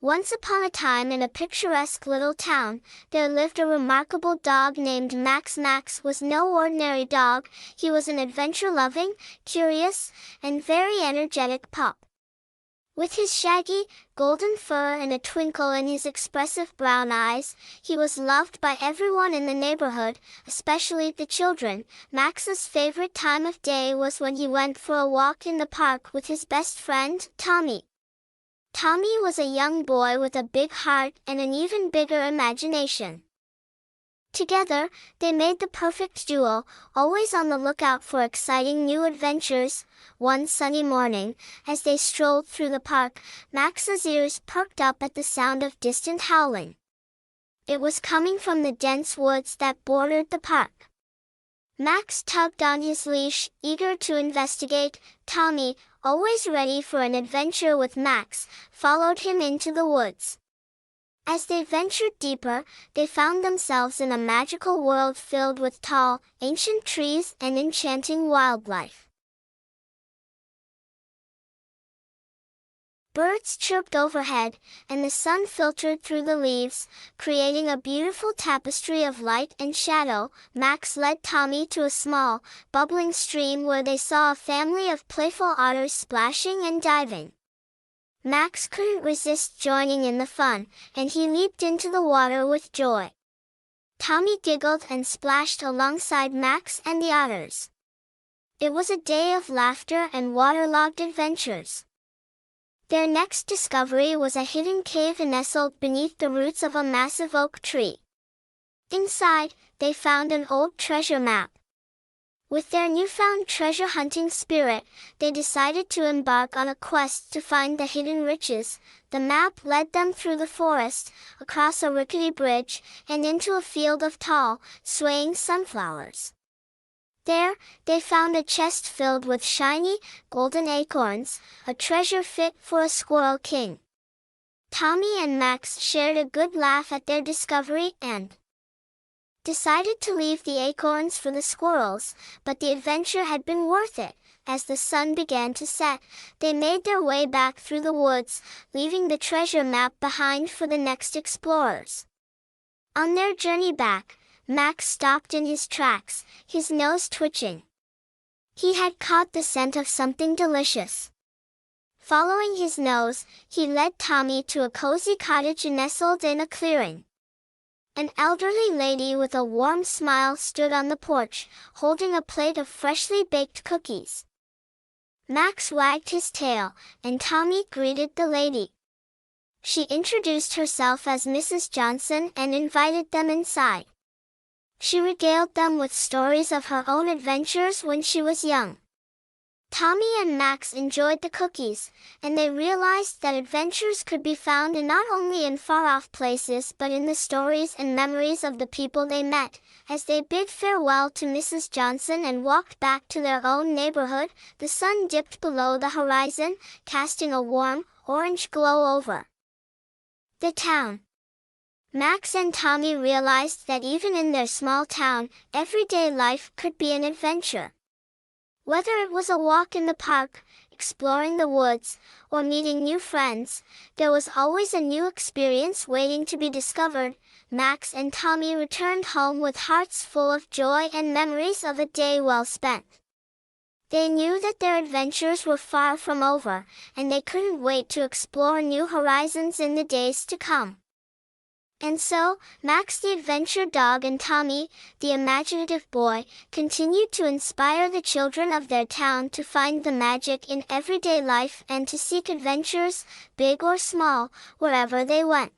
Once upon a time in a picturesque little town, there lived a remarkable dog named Max. Max was no ordinary dog, he was an adventure-loving, curious, and very energetic pup. With his shaggy, golden fur and a twinkle in his expressive brown eyes, he was loved by everyone in the neighborhood, especially the children. Max's favorite time of day was when he went for a walk in the park with his best friend, Tommy. Tommy was a young boy with a big heart and an even bigger imagination. Together, they made the perfect duo, always on the lookout for exciting new adventures. One sunny morning, as they strolled through the park, Max's ears perked up at the sound of distant howling. It was coming from the dense woods that bordered the park. Max tugged on his leash, eager to investigate. Tommy, always ready for an adventure with Max, followed him into the woods. As they ventured deeper, they found themselves in a magical world filled with tall, ancient trees and enchanting wildlife. Birds chirped overhead, and the sun filtered through the leaves, creating a beautiful tapestry of light and shadow. Max led Tommy to a small, bubbling stream where they saw a family of playful otters splashing and diving. Max couldn't resist joining in the fun, and he leaped into the water with joy. Tommy giggled and splashed alongside Max and the otters. It was a day of laughter and waterlogged adventures. Their next discovery was a hidden cave nestled beneath the roots of a massive oak tree. Inside, they found an old treasure map. With their newfound treasure hunting spirit, they decided to embark on a quest to find the hidden riches. The map led them through the forest, across a rickety bridge, and into a field of tall, swaying sunflowers. There, they found a chest filled with shiny, golden acorns, a treasure fit for a squirrel king. Tommy and Max shared a good laugh at their discovery and decided to leave the acorns for the squirrels, but the adventure had been worth it. As the sun began to set, they made their way back through the woods, leaving the treasure map behind for the next explorers. On their journey back, Max stopped in his tracks, his nose twitching. He had caught the scent of something delicious. Following his nose, he led Tommy to a cozy cottage nestled in a clearing. An elderly lady with a warm smile stood on the porch, holding a plate of freshly baked cookies. Max wagged his tail, and Tommy greeted the lady. She introduced herself as Mrs. Johnson and invited them inside. She regaled them with stories of her own adventures when she was young. Tommy and Max enjoyed the cookies, and they realized that adventures could be found not only in far-off places but in the stories and memories of the people they met. As they bid farewell to Mrs. Johnson and walked back to their own neighborhood, the sun dipped below the horizon, casting a warm, orange glow over the town. Max and Tommy realized that even in their small town, everyday life could be an adventure. Whether it was a walk in the park, exploring the woods, or meeting new friends, there was always a new experience waiting to be discovered. Max and Tommy returned home with hearts full of joy and memories of a day well spent. They knew that their adventures were far from over, and they couldn't wait to explore new horizons in the days to come. And so, Max the adventure dog and Tommy, the imaginative boy, continued to inspire the children of their town to find the magic in everyday life and to seek adventures, big or small, wherever they went.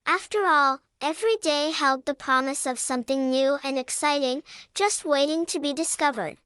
After all, every day held the promise of something new and exciting, just waiting to be discovered.